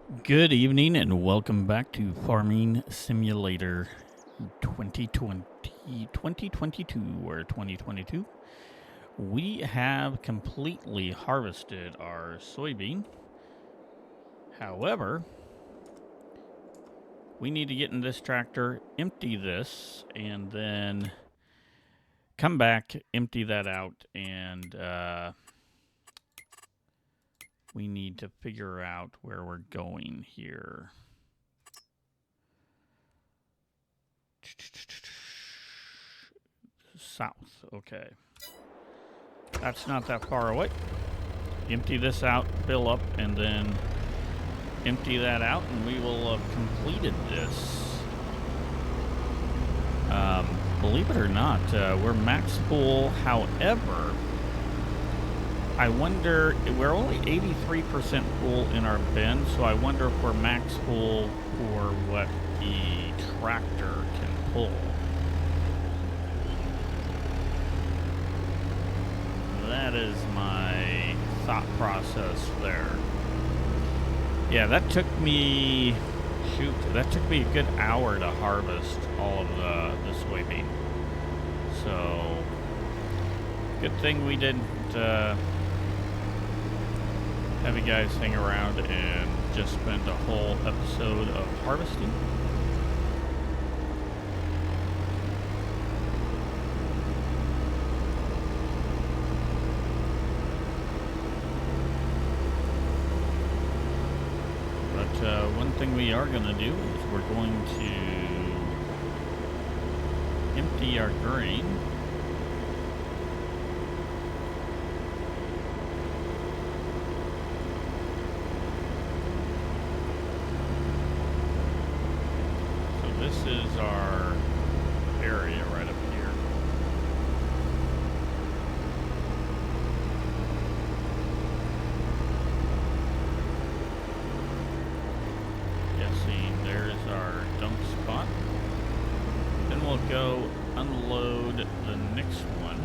Good evening and welcome back to Farming Simulator 2022 or 2022. We have completely harvested our soybean. However, we need to get in this tractor, empty this, and then come back, empty that out, and we need to figure out where we're going here. South, okay. That's not that far away. Empty this out, fill up, and then empty that out, and we will have completed this. Believe it or not, we're max full. However, I wonder, we're only 83% full in our bin, so I wonder if we're max full for what the tractor can pull. That is my thought process there. Yeah, that took me, that took me a good hour to harvest all of the soybean. So, good thing we didn't have you guys hang around and just spend a whole episode of harvesting. One thing we are going to do is we're going to empty our grain. So this is our area right up here. There's our dump spot. Then we'll go unload the next one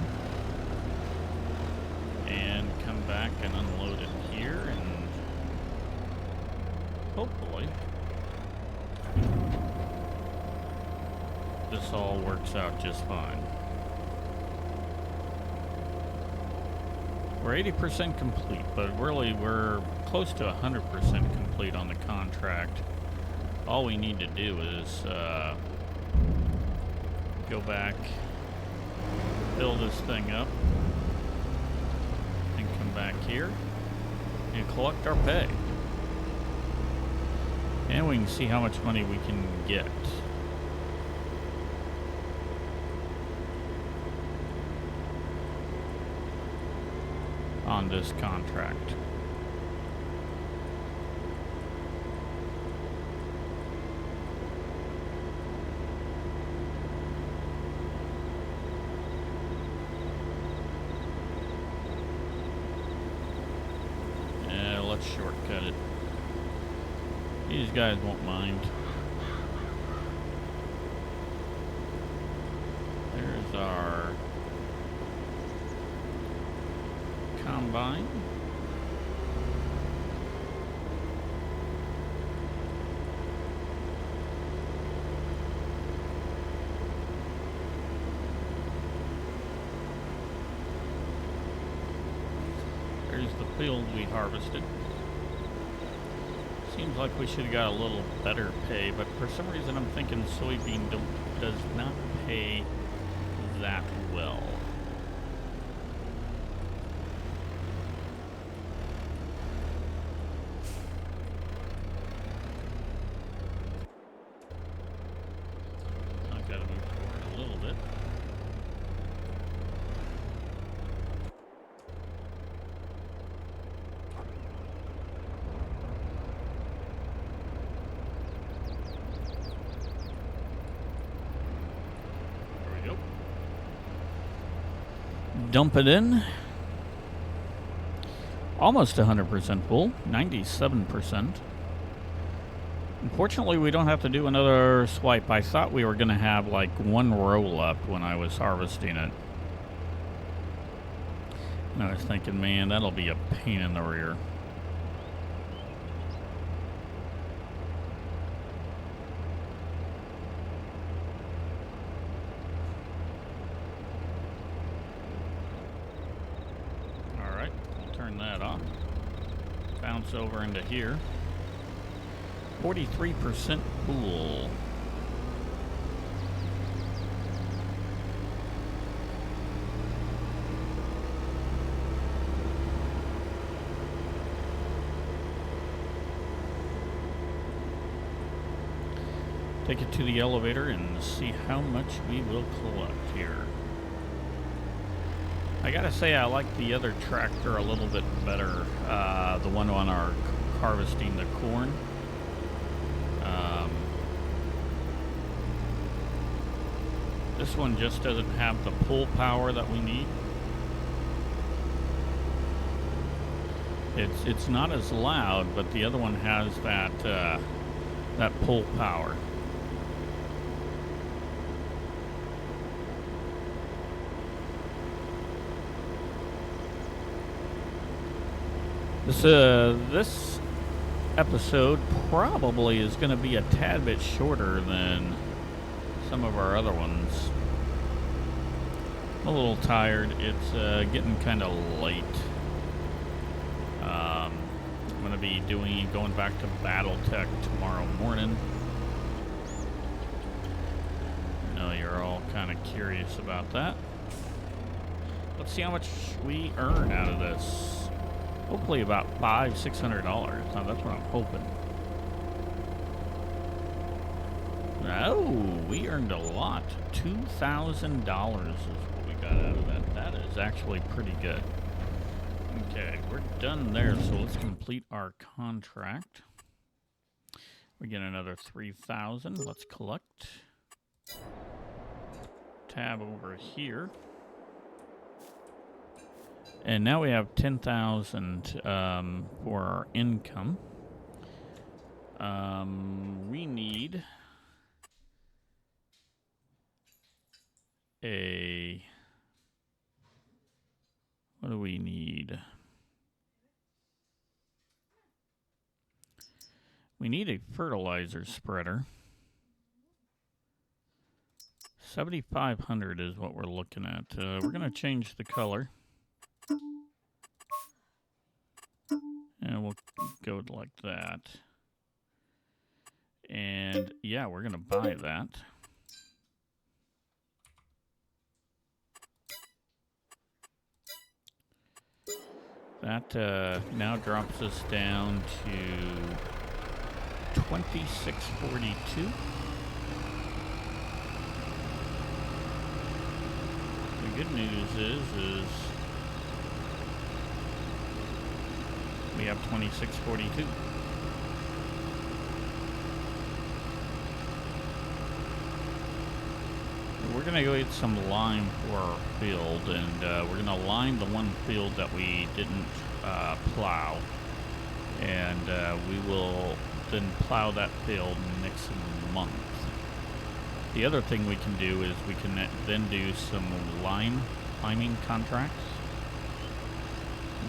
and come back and unload it here, and hopefully this all works out just fine. We're 80% complete, but really we're close to 100% complete on the contract. All we need to do is go back, fill this thing up, and come back here and collect our pay. And we can see how much money we can get on this contract. Let's shortcut it. These guys won't mind. There's our combine. There's the field we harvested. Seems like we should have got a little better pay, but for some reason I'm thinking soybean does not pay that well. I've got to move forward a little bit. Dump it in. Almost 100% full, 97%. Unfortunately, we don't have to do another swipe. I thought we were going to have like one row left when I was harvesting it. And I was thinking, man, that'll be a pain in the rear. us over into here. 43% pool. Take it to the elevator and see how much we will collect here. I gotta say, I like the other tractor a little bit better. The one on our harvesting the corn. This one just doesn't have the pull power that we need. It's not as loud, but the other one has that that pull power. This episode probably is going to be a tad bit shorter than some of our other ones. I'm a little tired. It's getting kind of late. I'm going to be going back to BattleTech tomorrow morning. I know you're all kind of curious about that. Let's see how much we earn out of this. Hopefully about $500–600. Now that's what I'm hoping. Oh, we earned a lot. $2,000 is what we got out of that. That is actually pretty good. Okay, we're done there, so let's complete our contract. We get another 3,000. Let's collect. Tab over here. And now we have 10,000 for our income. We need a... What do we need? We need a fertilizer spreader. 7,500 is what we're looking at. We're going to change the color. And we'll go like that. And yeah, we're going to buy that. That now drops us down to 2642. The good news is we have 2642. We're going to go get some lime for our field, and we're going to line the one field that we didn't plow. And we will then plow that field next month. The other thing we can do is we can then do some liming contracts,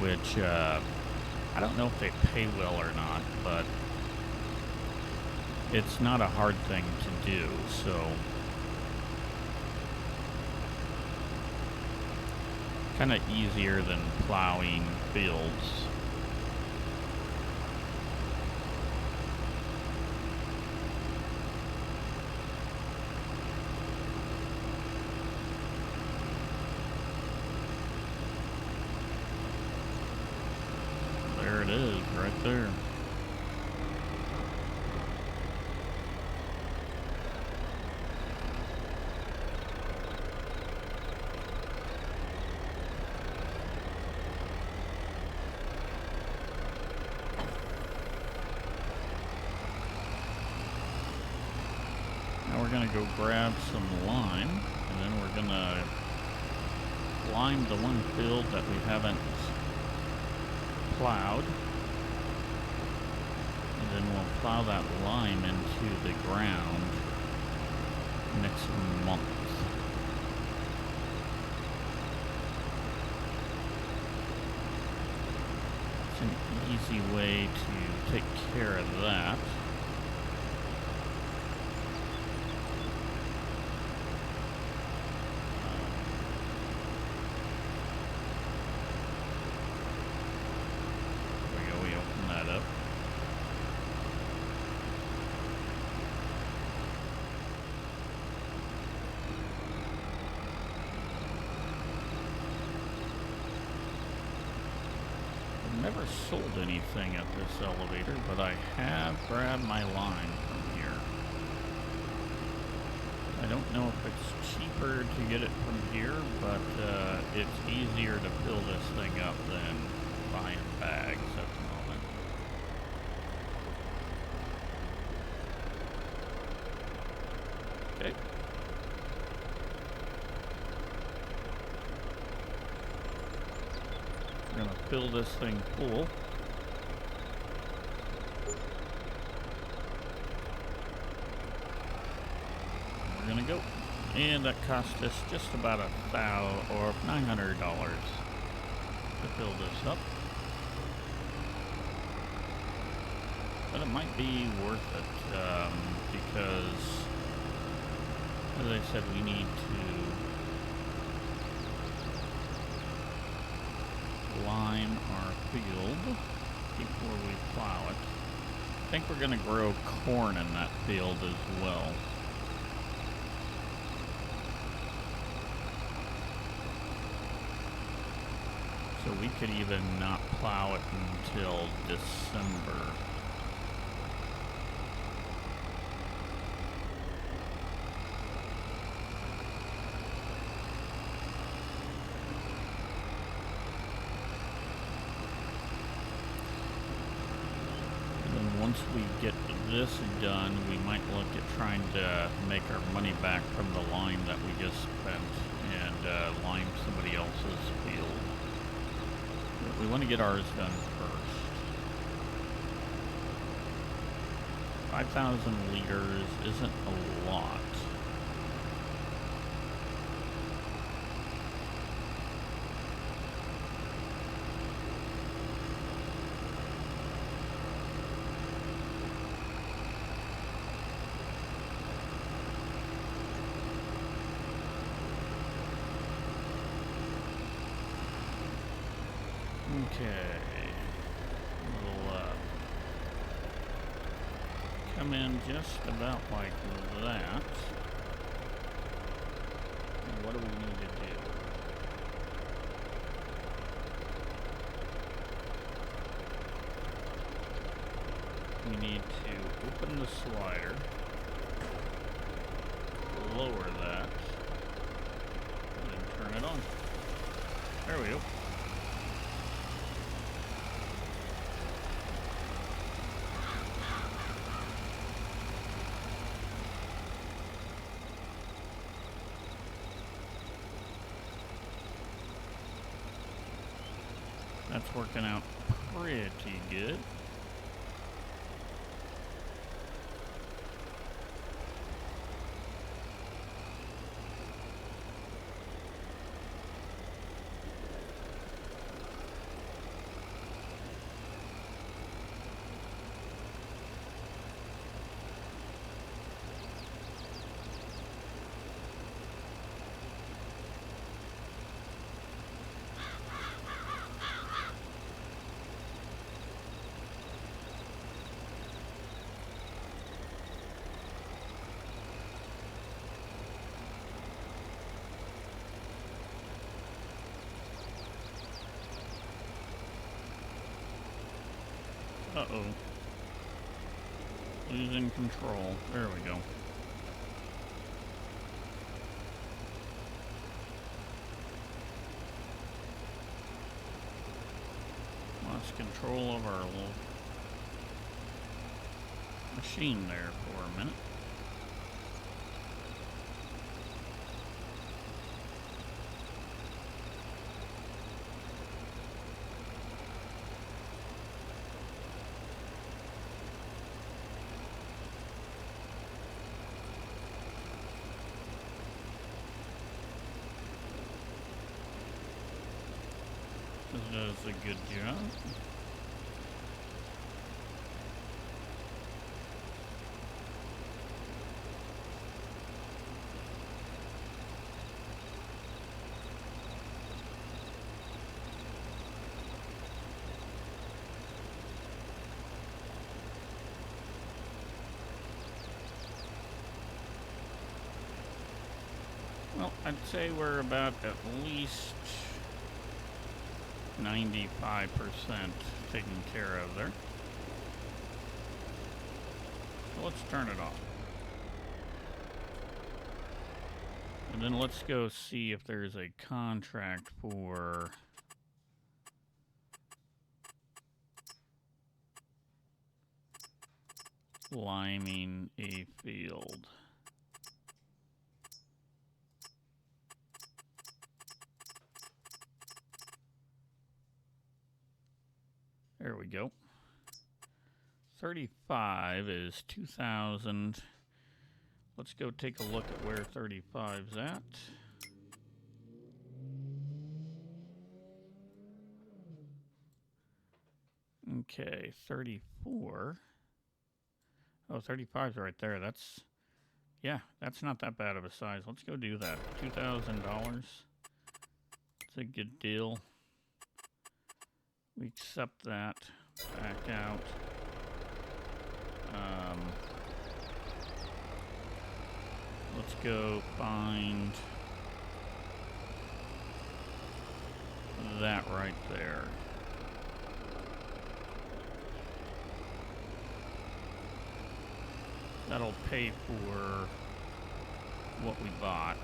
which I don't know if they pay well or not, but it's not a hard thing to do, so kind of easier than plowing fields. There it is, right there. Now we're going to go grab some lime, and then we're going to lime the one field that we haven't plowed. And then we'll plow that lime into the ground next month. It's an easy way to take care of that. We open that up. sold anything at this elevator, but I have grabbed my line from here. I don't know if it's cheaper to get it from here, but it's easier to fill this thing up than buying bags at the moment. Okay. We're gonna fill this thing full. We're gonna go. And that cost us just about $900 to fill this up. But it might be worth it, because, as I said, we need to lime our field before we plow it. I think we're going to grow corn in that field as well. So we could even not plow it until December. Once we get this done, we might look at trying to make our money back from the lime that we just spent and lime somebody else's field. But we want to get ours done first. 5,000 liters isn't a lot. Okay, we'll come in just about like that. And what do we need to do? We need to open the slider, lower that, and then turn it on. There we go. That's working out pretty good. Uh-oh. Losing control. There we go. Lost control of our little machine there for a minute. This does a good job. Well, I'd say we're about at least 95% taken care of there. So let's turn it off. And then let's go see if there's a contract for liming a field. There we go. 35 is 2,000. Let's go take a look at where 35's at. Okay, 34. Oh, 35's right there. That's, yeah, that's not that bad of a size. Let's go do that. $2,000. It's a good deal. We accept that. Back out. Let's go find that right there. That'll pay for what we bought.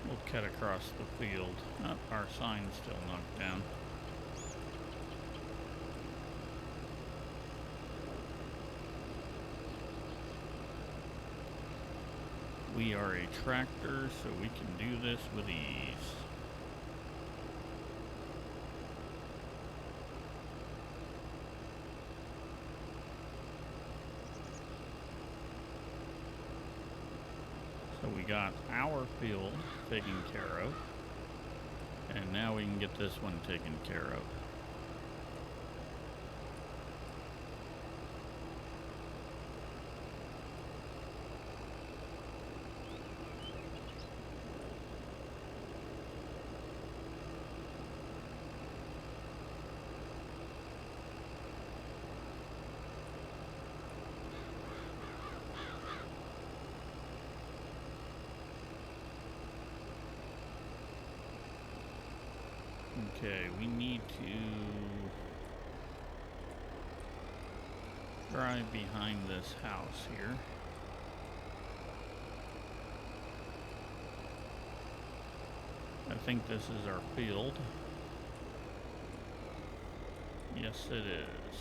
We'll cut across the field. Oh, our sign's still knocked down. We are a tractor, so we can do this with ease. So we got our field taken care of, and now we can get this one taken care of. Okay, we need to drive behind this house here. I think this is our field. Yes, it is.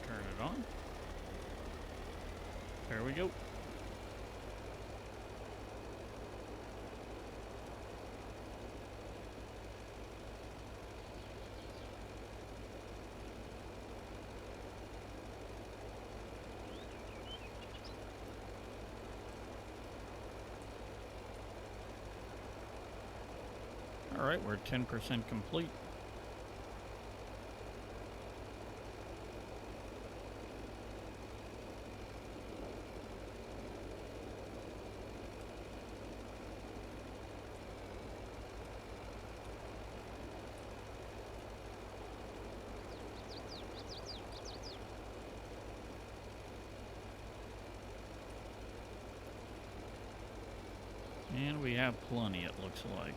Turn it on. There we go. All right, we're 10% complete. And we have plenty, it looks like.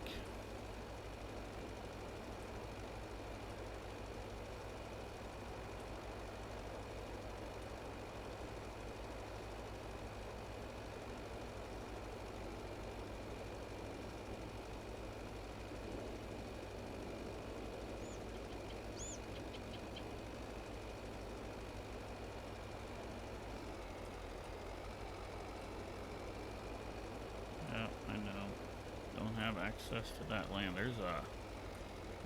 I know. Don't have access to that land. There's a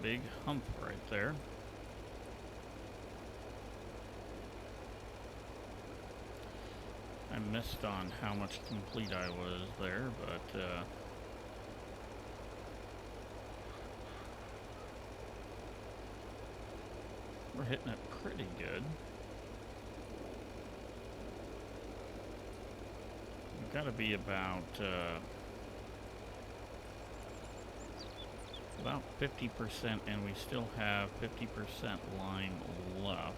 big hump right there. I missed on how much complete I was there, but we're hitting it pretty good. We've got to be about 50%, and we still have 50% line left.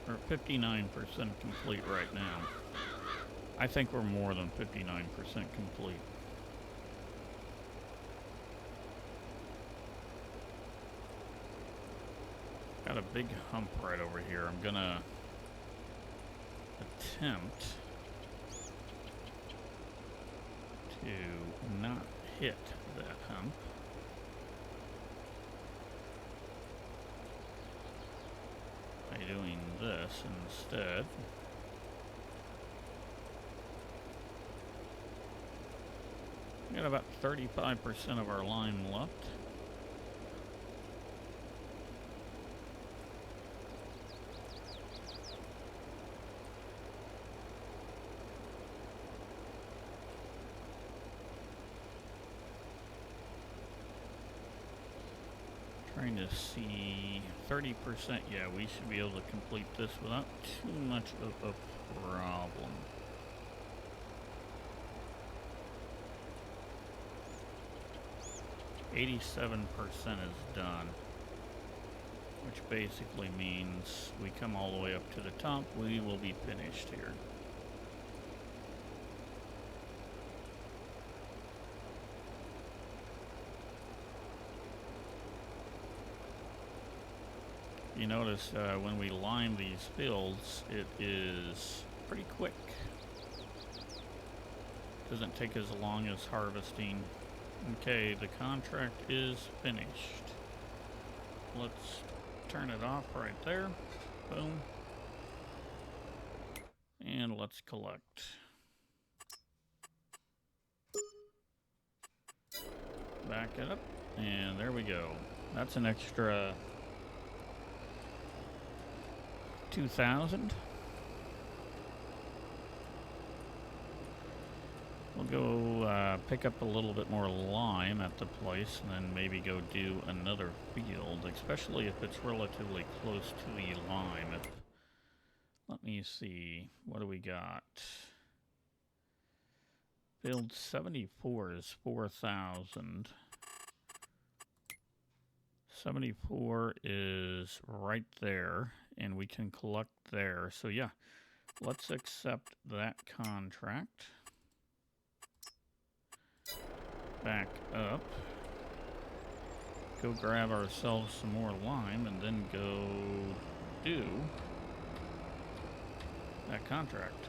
We're 59% complete right now. I think we're more than 59% complete. Got a big hump right over here. I'm gonna attempt to not hit that hump. By doing this instead. We got about 35% of our line left. Trying to see 30%. Yeah, we should be able to complete this without too much of a problem. %87 is done, which basically means we come all the way up to the top, we will be finished here. You notice when we lime these fields, it is pretty quick. Doesn't take as long as harvesting. Okay, the contract is finished. Let's turn it off right there. Boom. And let's collect. Back it up, and there we go. That's an extra 2,000. We'll go pick up a little bit more lime at the place and then maybe go do another field, especially if it's relatively close to the lime. Let me see, what do we got? Field 74 is 4,000. 74 is right there, and we can collect there. So yeah, let's accept that contract. Back up. Go grab ourselves some more lime, and then go do that contract.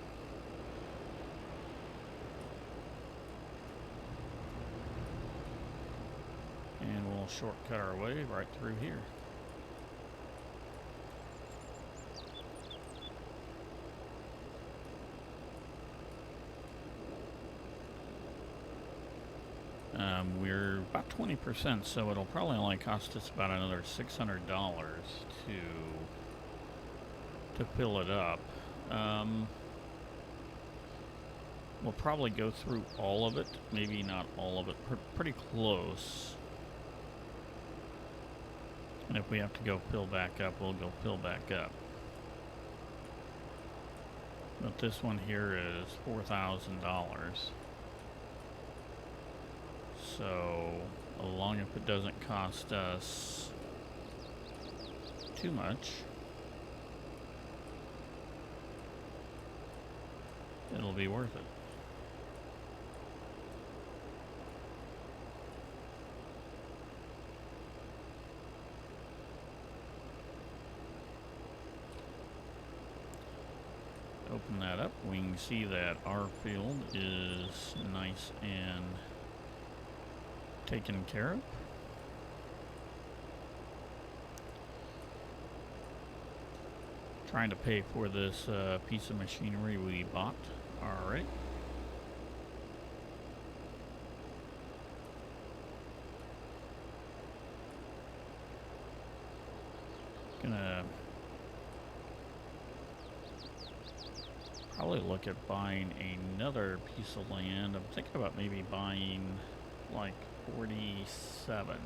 And we'll shortcut our way right through here. We're about 20%, so it'll probably only cost us about another $600 to fill it up. We'll probably go through all of it, maybe not all of it, pretty close. And if we have to go fill back up, we'll go fill back up. But this one here is $4,000. So, along if it doesn't cost us too much, it'll be worth it. Open that up, we can see that our field is nice and taken care of. Trying to pay for this piece of machinery we bought. Alright. Gonna probably look at buying another piece of land. I'm thinking about maybe buying like 47.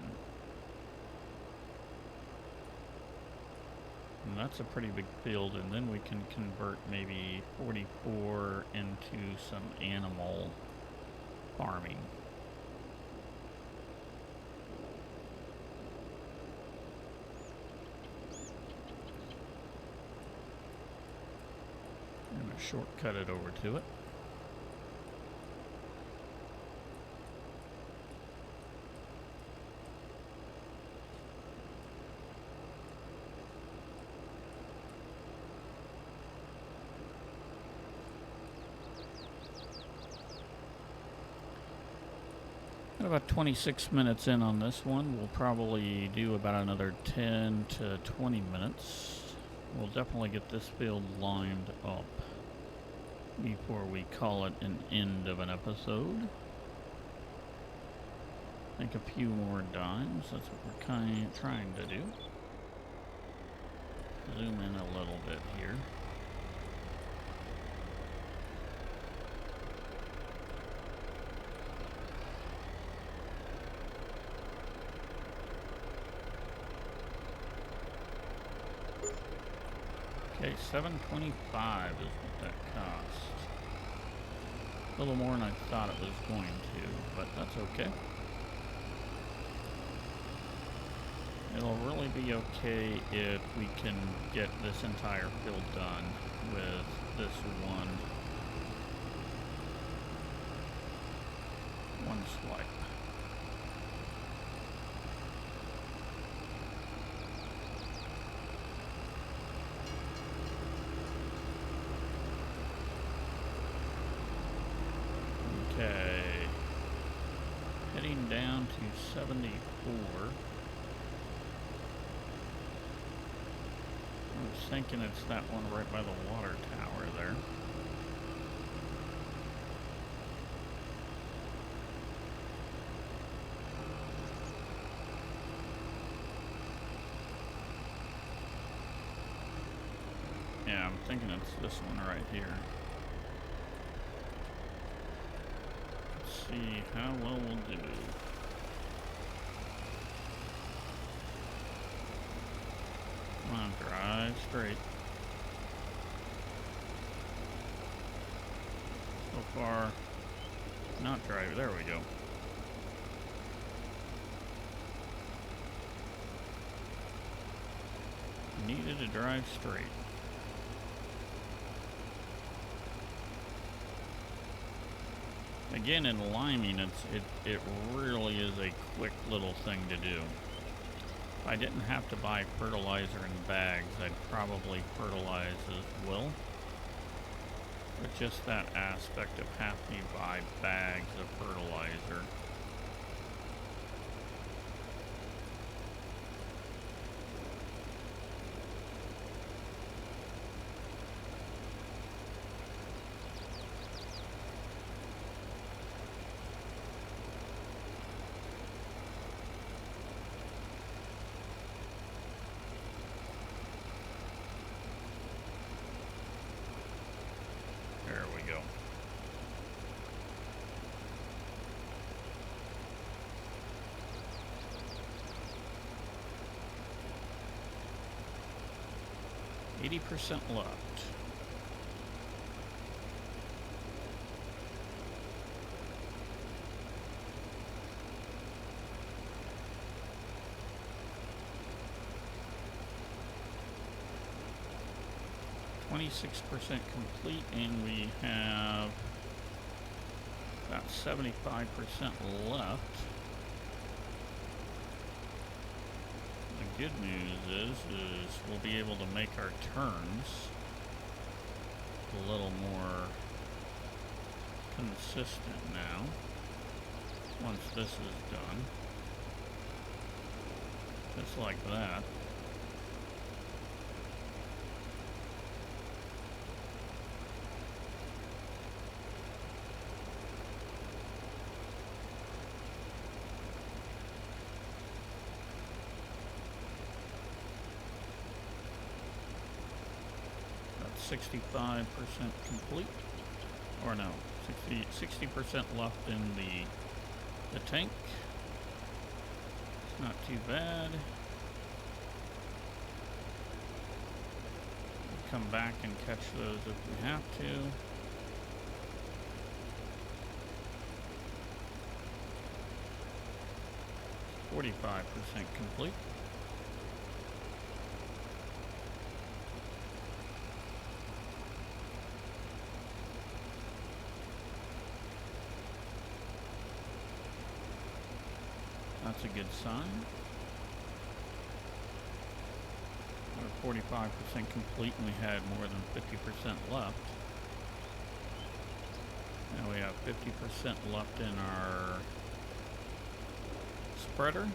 And that's a pretty big field, and then we can convert maybe 44 into some animal farming. I'm going to shortcut it over to it. About 26 minutes in on this one. We'll probably do about another 10 to 20 minutes. We'll definitely get this field lined up before we call it an end of an episode. I think a few more dimes. That's what we're trying to do. Zoom in a little bit here. Okay, $7.25 is what that cost. A little more than I thought it was going to, but that's okay. It'll really be okay if we can get this entire field done with this one swipe. Okay, heading down to 74. I was thinking it's that one right by the water tower there. Yeah, I'm thinking it's this one right here. See how well we'll do. Come on, drive straight. So far, not driving. There we go. Needed to drive straight. Again, in liming, it really is a quick little thing to do. If I didn't have to buy fertilizer in bags, I'd probably fertilize as well. But just that aspect of having to buy bags of fertilizer. There we go. %left. %26 complete, and we have about 75% left. The good news is we'll be able to make our turns a little more consistent now once this is done. Just like that. 65% complete. Or no, 60% left in the tank. It's not too bad. We'll come back and catch those if we have to. .45% complete. That's a good sign. We're 45% complete and we had more than 50% left. Now we have 50% left in our spreader.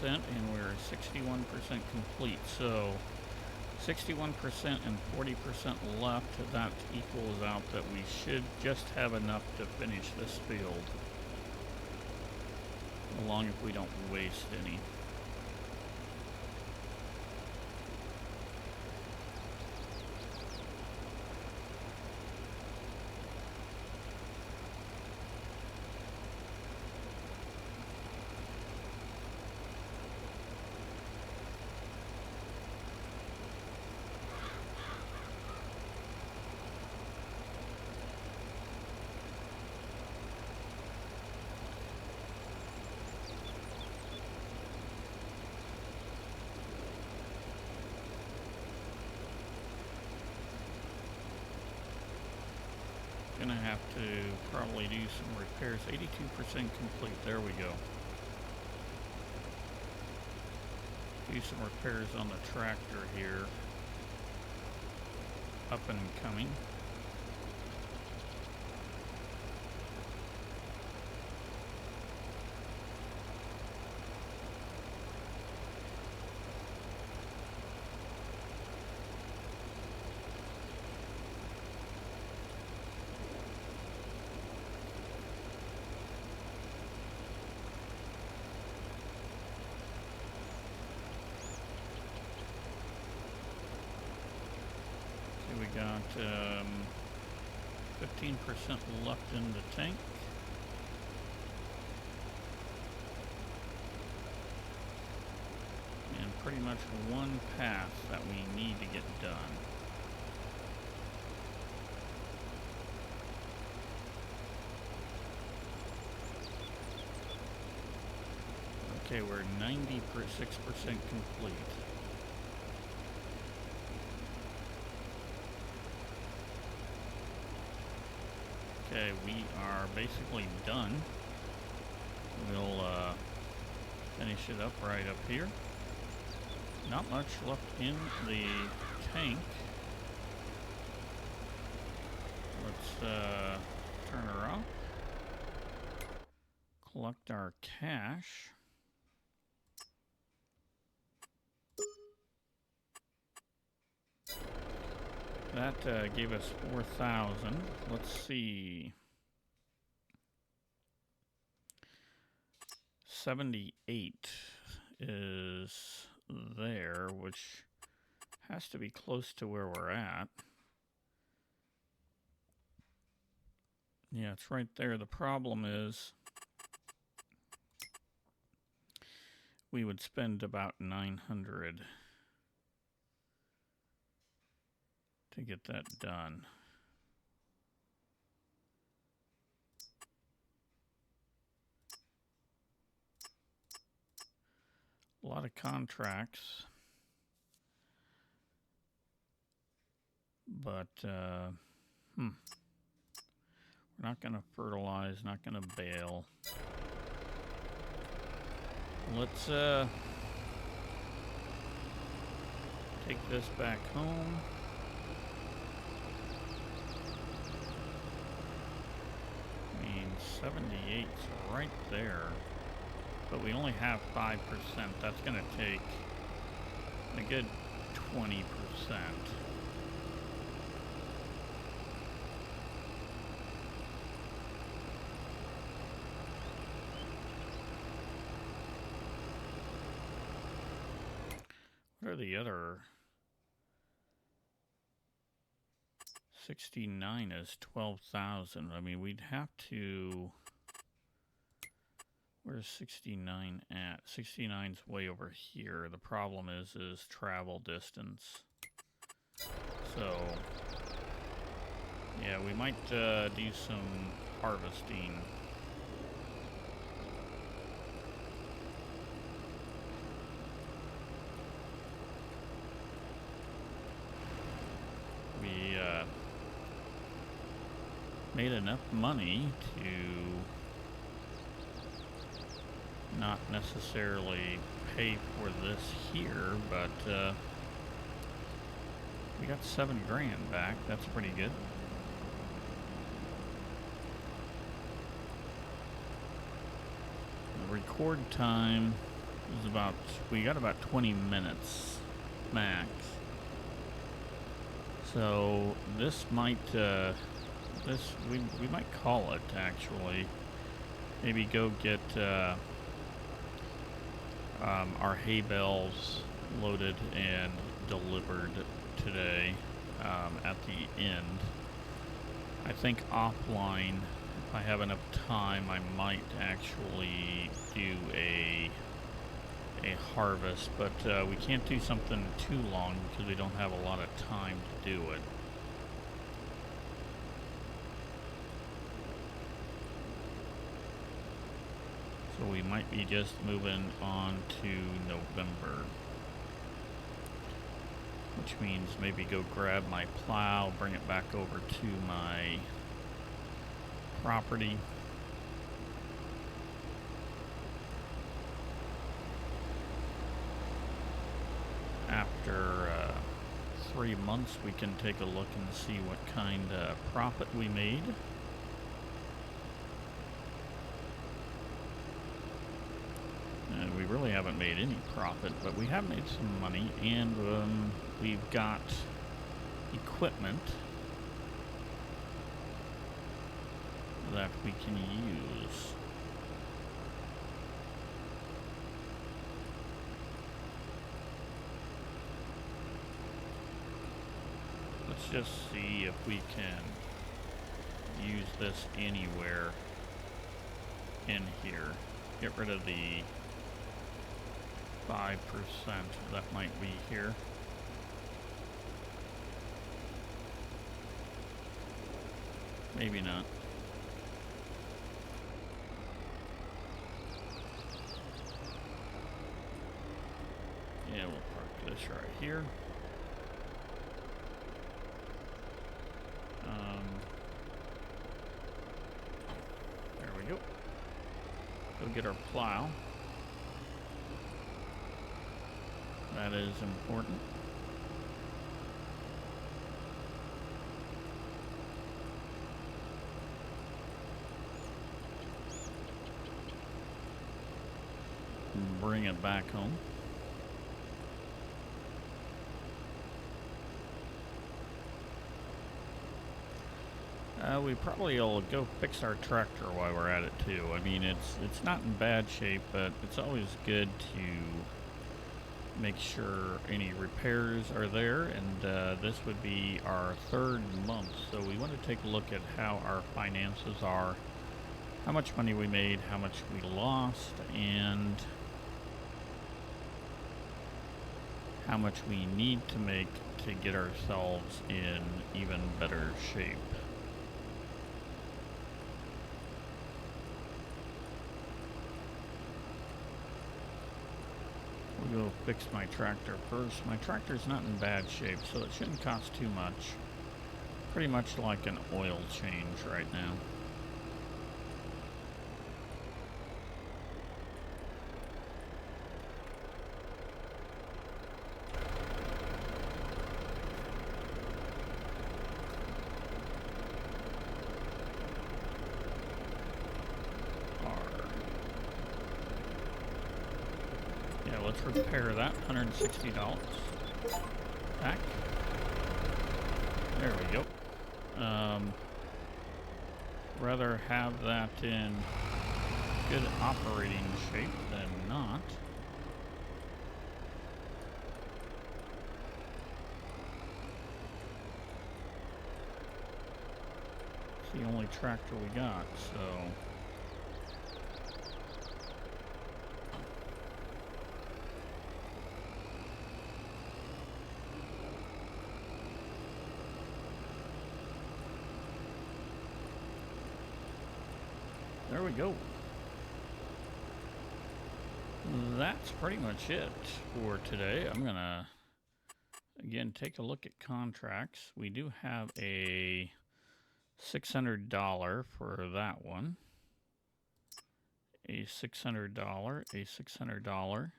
And we're 61% complete. So 61% and 40% left. That equals out that we should just have enough to finish this field, along if we don't waste any. Gonna have to probably do some repairs. 82% complete. There we go. Do some repairs on the tractor here. Up and coming. We got 15% left in the tank. And pretty much one pass that we need to get done. Okay, we're 96% complete. Okay, we are basically done. We'll finish it up right up here. Not much left in the tank. Let's turn her off. Collect our cash. That gave us 4,000. Let's see. 78 is there, which has to be close to where we're at. Yeah, it's right there. The problem is we would spend about 900 to get that done. A lot of contracts, but we're not going to fertilize, not going to bale. Let's take this back home. mean, 78's right there. But we only have 5%. That's going to take a good 20%. What are the other? 69 is 12,000. I mean, we'd have to... Where's 69 at? 69's way over here. The problem is travel distance. So, yeah, we might do some harvesting. We made enough money to not necessarily pay for this here, but we got 7 grand back. That's pretty good. The record time is about, we got about 20 minutes max. So this might, we might call it actually. Maybe go get our hay bales loaded and delivered today at the end. I think offline, if I have enough time, I might actually do a harvest, but we can't do something too long because we don't have a lot of time to do it. So we might be just moving on to November, which means maybe go grab my plow, bring it back over to my property. After 3 months, we can take a look and see what kind of profit we made. We really haven't made any profit, but we have made some money, and we've got equipment that we can use. Let's just see if we can use this anywhere in here. Get rid of the 5% that might be here. Maybe not. Yeah, we'll park this right here. There we go. Go get our plow. That is important. Bring it back home. We probably will go fix our tractor while we're at it too. I mean, it's not in bad shape, but it's always good to make sure any repairs are there, and this would be our 3rd month, so we want to take a look at how our finances are, how much money we made, how much we lost, and how much we need to make to get ourselves in even better shape. We'll go fix my tractor first. My tractor's not in bad shape, so it shouldn't cost too much. Pretty much like an oil change right now. let's repair that. $160 back. There we go. Rather have that in good operating shape than not. It's the only tractor we got, so... There we go. That's pretty much it for today. I'm gonna, again, take a look at contracts. We do have a $600 for that one. A $600, a $600,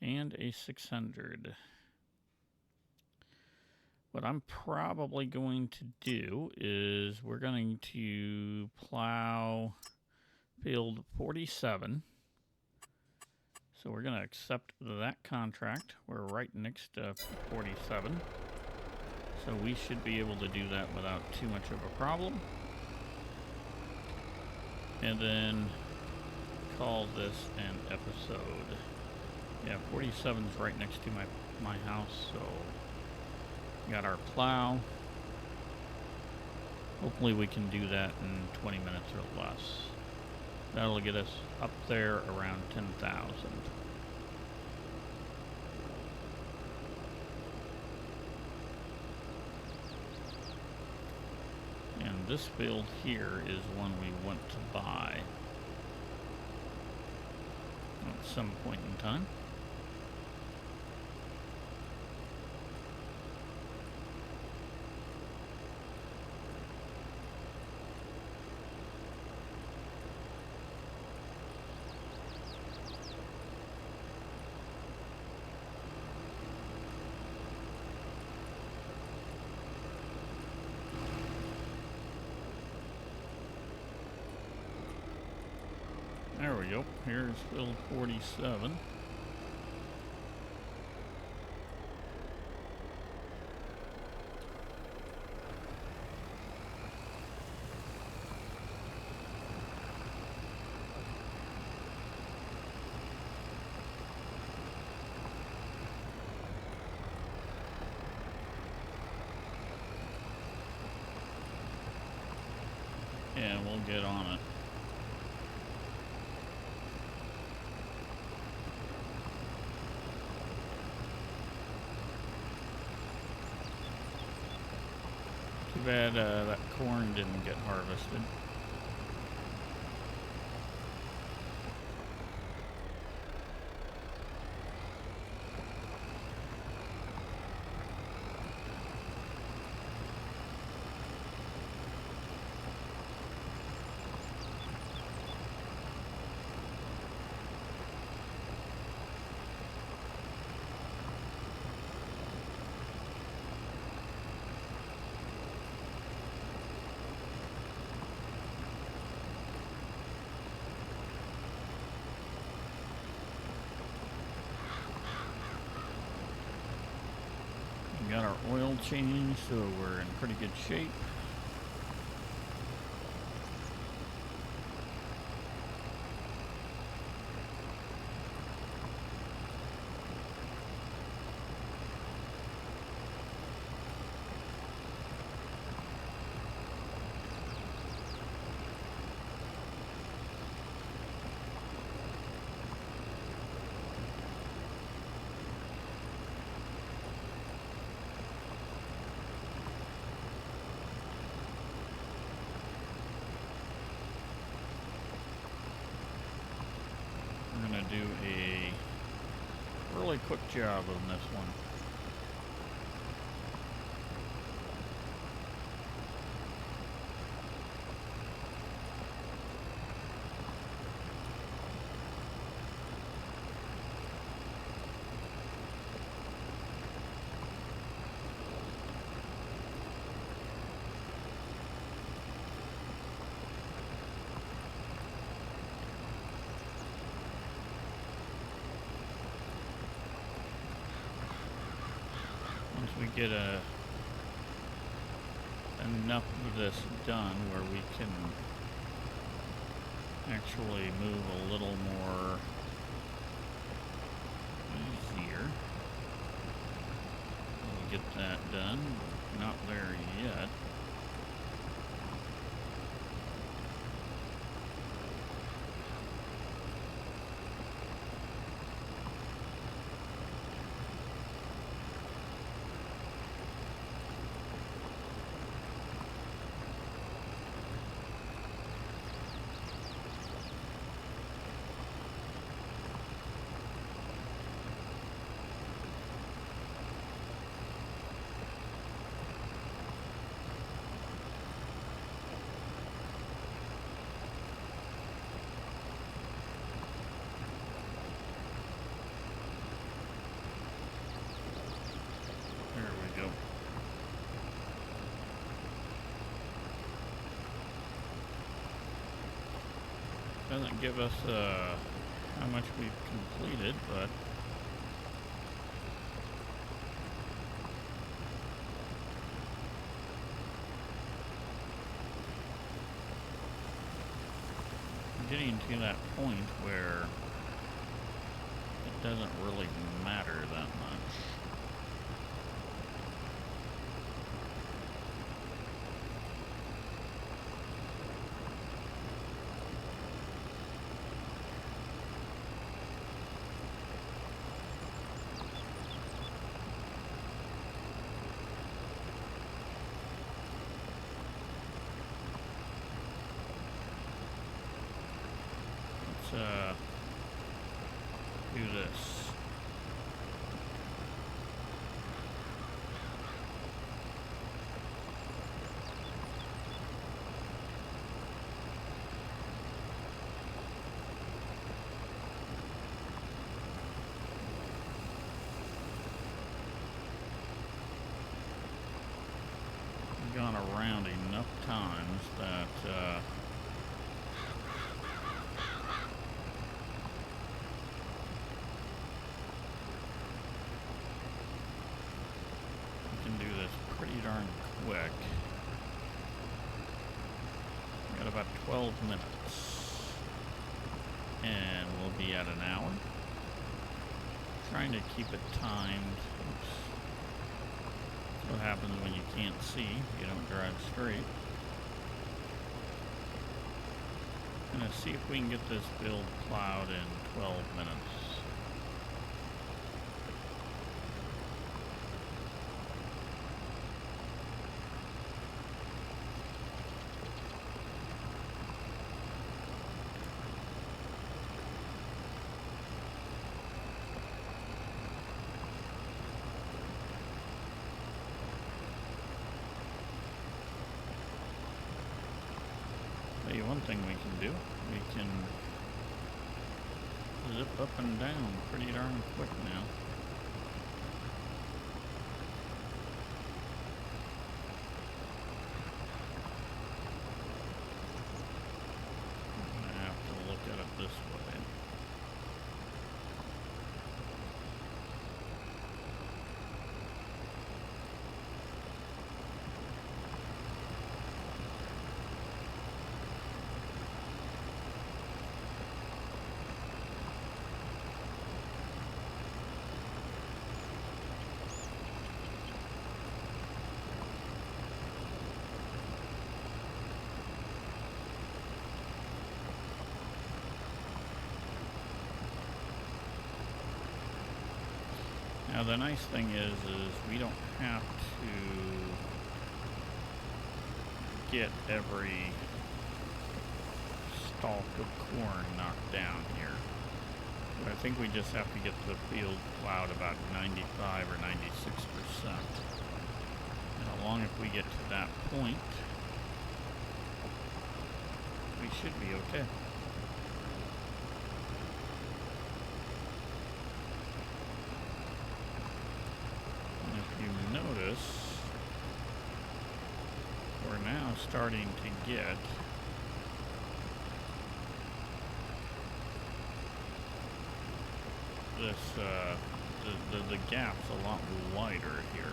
and a $600. What I'm probably going to do is we're going to plow field 47. So we're going to accept that contract. We're right next to 47. So we should be able to do that without too much of a problem. And then call this an episode. Yeah, 47 is right next to my house, so got our plow. Hopefully we can do that in 20 minutes or less. That'll get us up there around 10,000. And this field here is one we want to buy at some point in time. There we go. Here's field 47. And we'll get on it. Too bad that corn didn't get harvested. We got our oil change, so we're in pretty good shape. We're going to do a really quick job on this one. we get enough of this done where we can actually move a little more easier. We'll get that done. Not there yet. Doesn't give us how much we've completed, but I'm getting to that point where it doesn't really matter that much. Do this. We've gone around enough times that pretty darn quick. We got about 12 minutes and we'll be at an hour. Trying to keep it timed. Oops. That's what happens when you can't see. You don't drive straight. Gonna see if we can get this build plowed in 12 minutes. One thing we can do, we can zip up and down pretty darn quick now. I'm gonna have to look at it this way. Now the nice thing is we don't have to get every stalk of corn knocked down here. But I think we just have to get the field plowed about 95 or 96%. And along if we get to that point, we should be okay. Notice we're now starting to get this the gap's a lot wider here.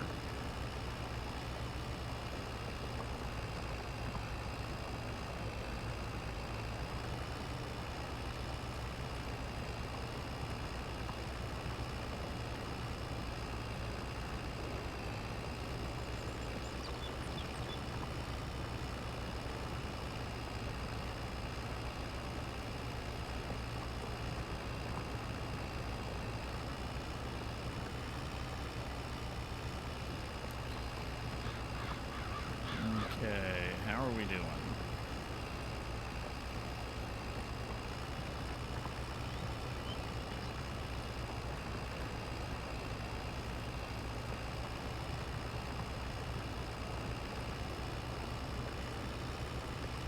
Okay, how are we doing?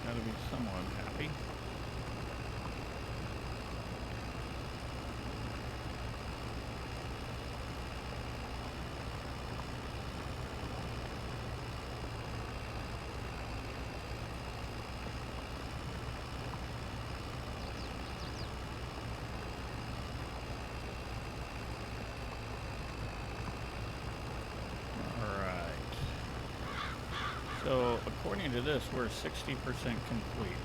Gotta be somewhat happy. So, according to this, we're 60% complete.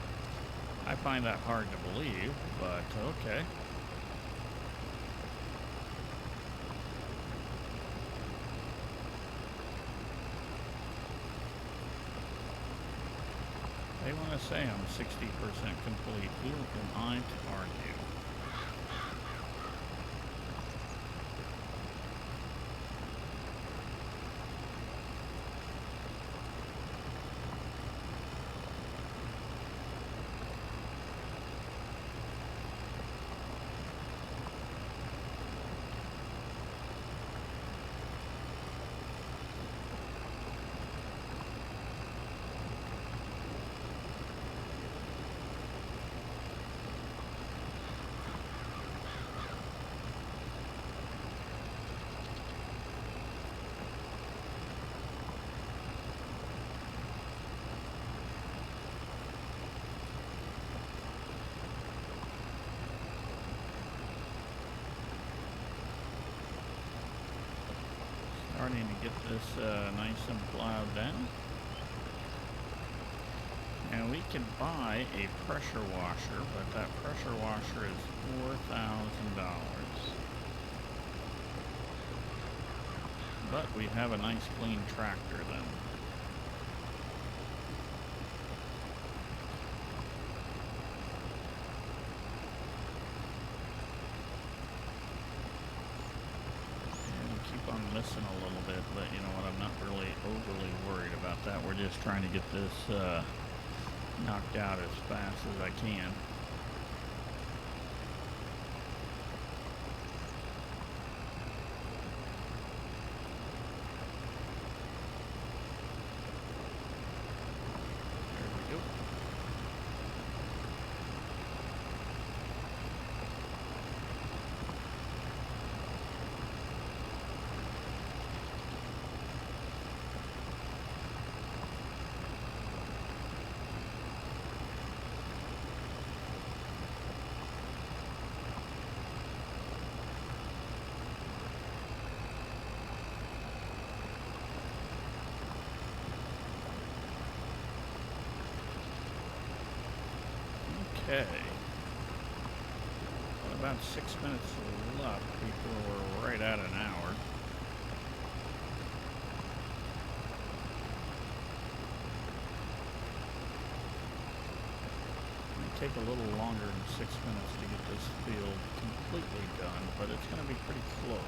I find that hard to believe, but okay. They want to say I'm 60% complete. Who am I to argue? Starting to get this nice and plowed down. And we can buy a pressure washer, but that pressure washer is $4,000. But we have a nice clean tractor then. I'm missing a little bit, but you know what, I'm not really overly worried about that. We're just trying to get this knocked out as fast as I can. There we go. Okay. About 6 minutes left before we're right at an hour. It'll take a little longer than 6 minutes to get this field completely done, but it's going to be pretty close.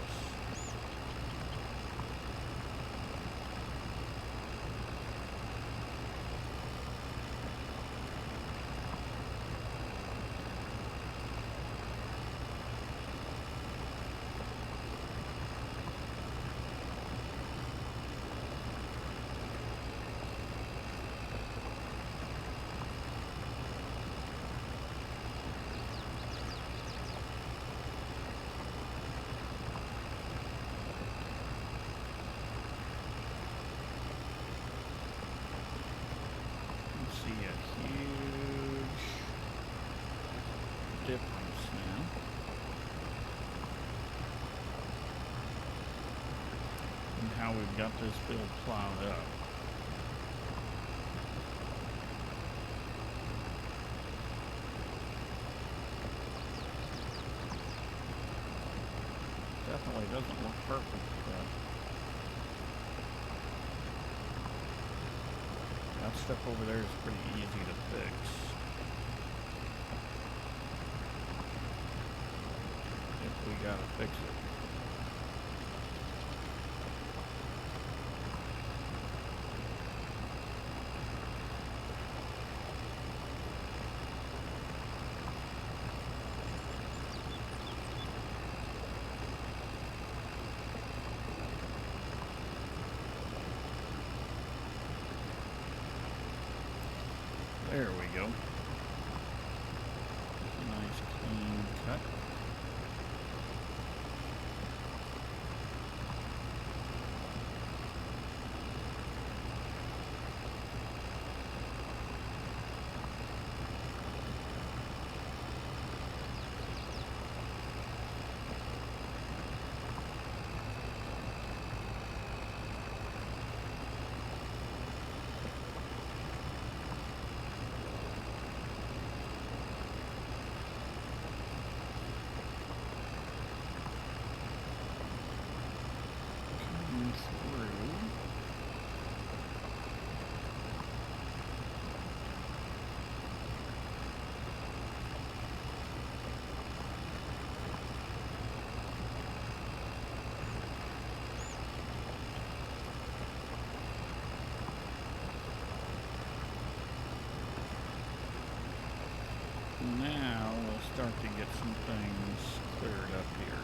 how we've got this field plowed up. Definitely doesn't look perfect, but that stuff over there is pretty easy to fix. If we gotta fix it. There we go. Nice clean cut. Now we'll start to get some things cleared up here.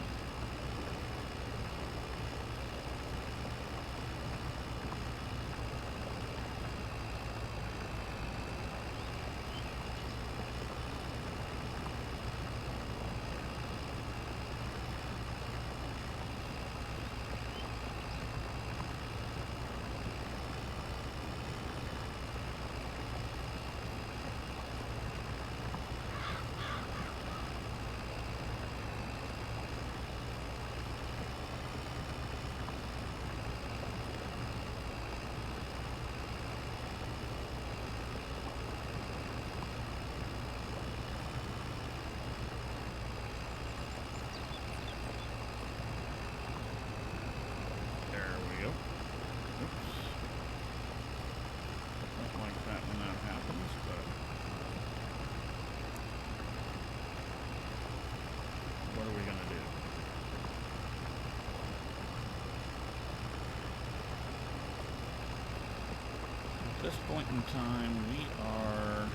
At this point in time, we are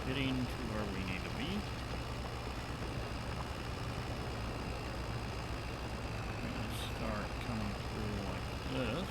getting to where we need to be. We're going to start coming through like this.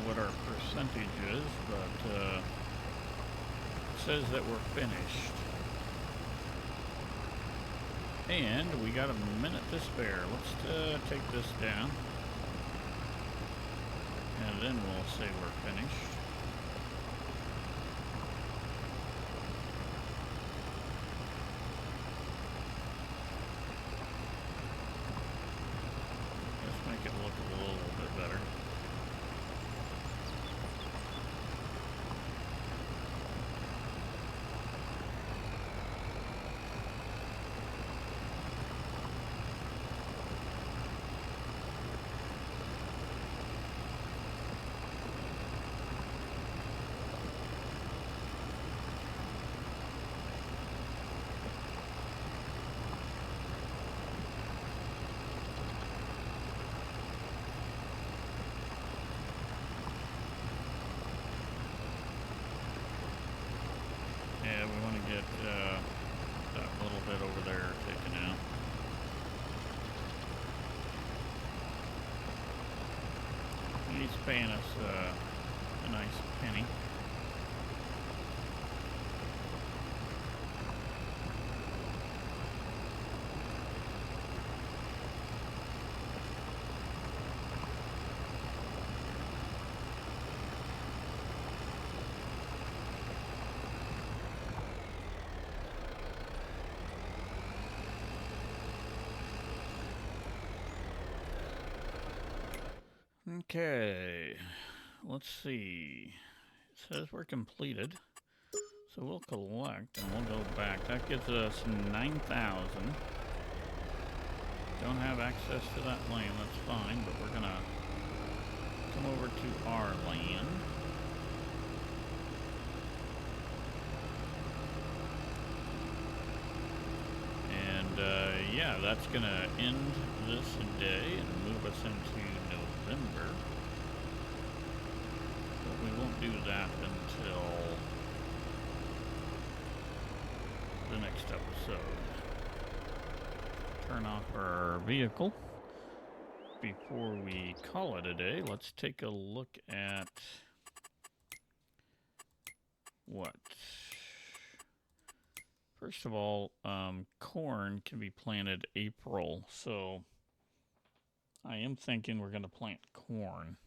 What our percentage is, but it says that we're finished. And we got a minute to spare. Let's take this down. And then we'll say we're finished. Let's make it look a little bit better. Yeah, we want to get that little bit over there taken out. He's paying us a nice penny. Okay, let's see. It says we're completed. So we'll collect and we'll go back. That gives us 9,000. Don't have access to that land, that's fine, but we're gonna come over to our land. And yeah, that's gonna end this day and move us into November. But we won't do that until the next episode. Turn off our vehicle. Before we call it a day, let's take a look at what. First of all, corn can be planted April, so I am thinking we're going to plant corn.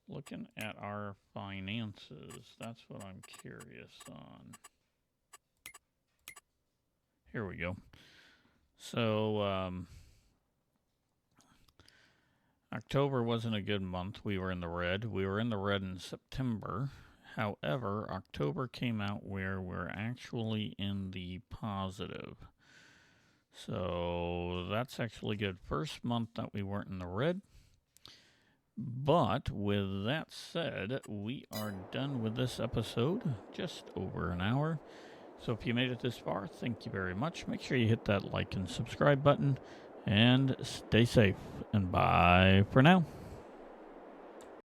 Looking at our finances, that's what I'm curious on. Here we go. So, October wasn't a good month. We were in the red. We were in the red in September. However, October came out where we're actually in the positive. So that's actually good. First month that we weren't in the red. But with that said, we are done with this episode. Just over an hour. So if you made it this far, thank you very much. Make sure you hit that like and subscribe button. And stay safe. And bye for now.